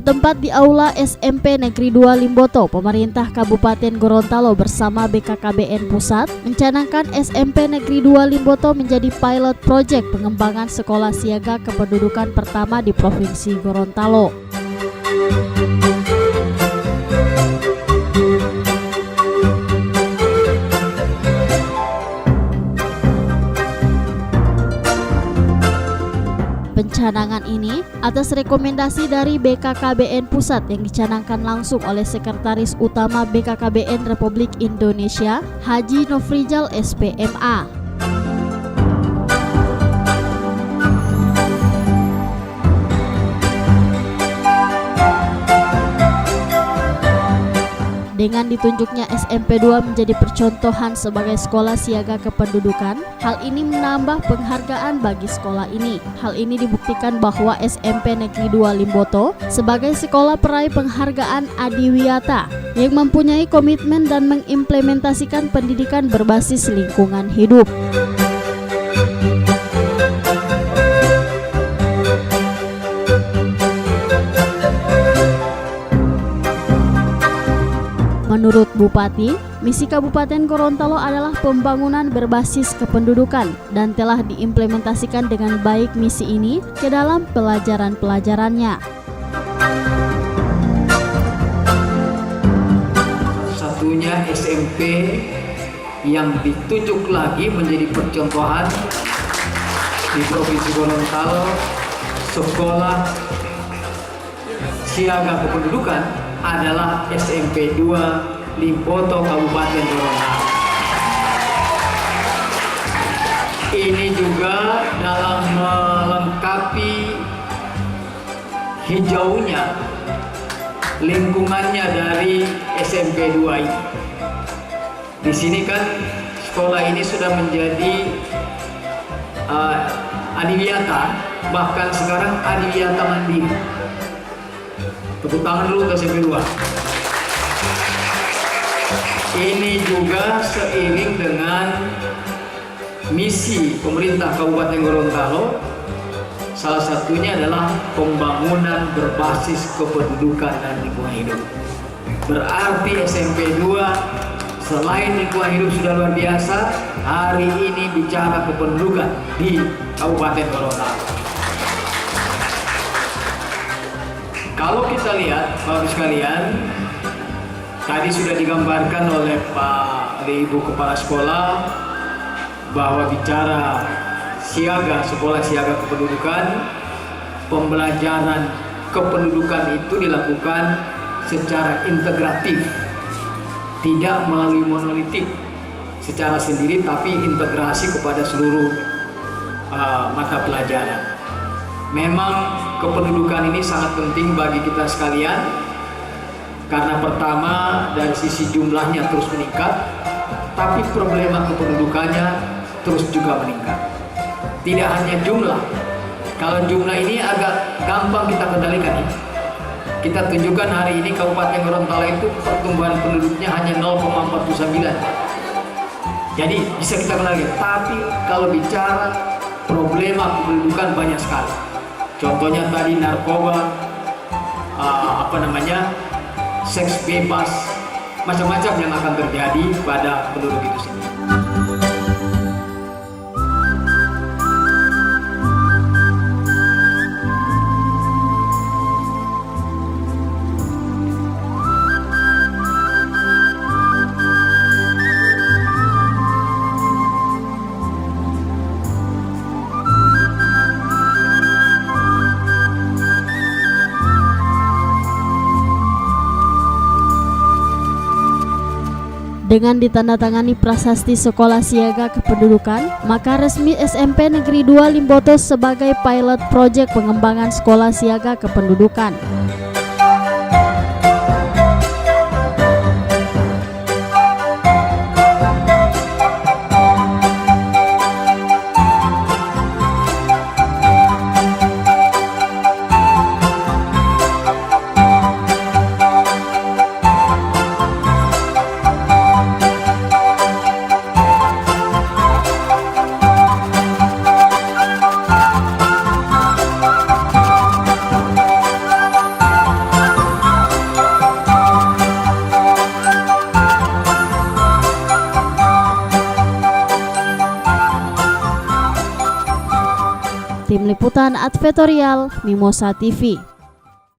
Bertempat di Aula SMP Negeri 2 Limboto, pemerintah Kabupaten Gorontalo bersama BKKBN Pusat mencanangkan SMP Negeri 2 Limboto menjadi pilot project pengembangan sekolah siaga kependudukan pertama di Provinsi Gorontalo. Pencanangan ini atas rekomendasi dari BKKBN Pusat yang dicanangkan langsung oleh Sekretaris Utama BKKBN Republik Indonesia, Haji Nofrijal SPMA. Dengan ditunjuknya SMP 2 menjadi percontohan sebagai sekolah siaga kependudukan, hal ini menambah penghargaan bagi sekolah ini. Hal ini dibuktikan bahwa SMP Negeri 2 Limboto sebagai sekolah peraih penghargaan Adiwiyata yang mempunyai komitmen dan mengimplementasikan pendidikan berbasis lingkungan hidup. Menurut Bupati, misi Kabupaten Gorontalo adalah pembangunan berbasis kependudukan dan telah diimplementasikan dengan baik misi ini ke dalam pelajaran-pelajarannya. Satunya SMP yang ditunjuk lagi menjadi percontohan di Provinsi Gorontalo, sekolah siaga kependudukan adalah SMP 2 Limboto Kabupaten Gorontalo. Ini juga dalam melengkapi hijaunya lingkungannya dari SMP 2 ini. Di sini kan sekolah ini sudah menjadi Adiwiyata, bahkan sekarang Adiwiyata Mandiri. Tepuk tangan dulu untuk SMP 2. Ini juga seiring dengan misi pemerintah Kabupaten Gorontalo, salah satunya adalah pembangunan berbasis kependudukan dan lingkungan hidup. Berarti SMP 2 selain lingkungan hidup sudah luar biasa, hari ini bicara kependudukan di Kabupaten Gorontalo. Kalau kita lihat, Bapak sekalian, tadi sudah digambarkan oleh Ibu Kepala Sekolah bahwa bicara siaga, sekolah siaga kependudukan, pembelajaran kependudukan itu dilakukan secara integratif, tidak melalui monolitik secara sendiri, tapi integrasi kepada seluruh mata pelajaran. Memang kependudukan ini sangat penting bagi kita sekalian karena pertama dari sisi jumlahnya terus meningkat, tapi problema kependudukannya terus juga meningkat. Tidak hanya jumlah, kalau jumlah ini agak gampang kita kendalikan. Kita tunjukkan hari ini Kabupaten Gorontalo itu pertumbuhan penduduknya hanya 0,49. Jadi bisa kita kendalikan, tapi kalau bicara problema kependudukan banyak sekali. Contohnya tadi narkoba, seks bebas, macam-macam yang akan terjadi pada penduduk itu sendiri. Dengan ditandatangani prasasti sekolah siaga kependudukan, maka resmi SMP Negeri 2 Limboto sebagai pilot project pengembangan sekolah siaga kependudukan. Tim Liputan Advertorial Mimosa TV.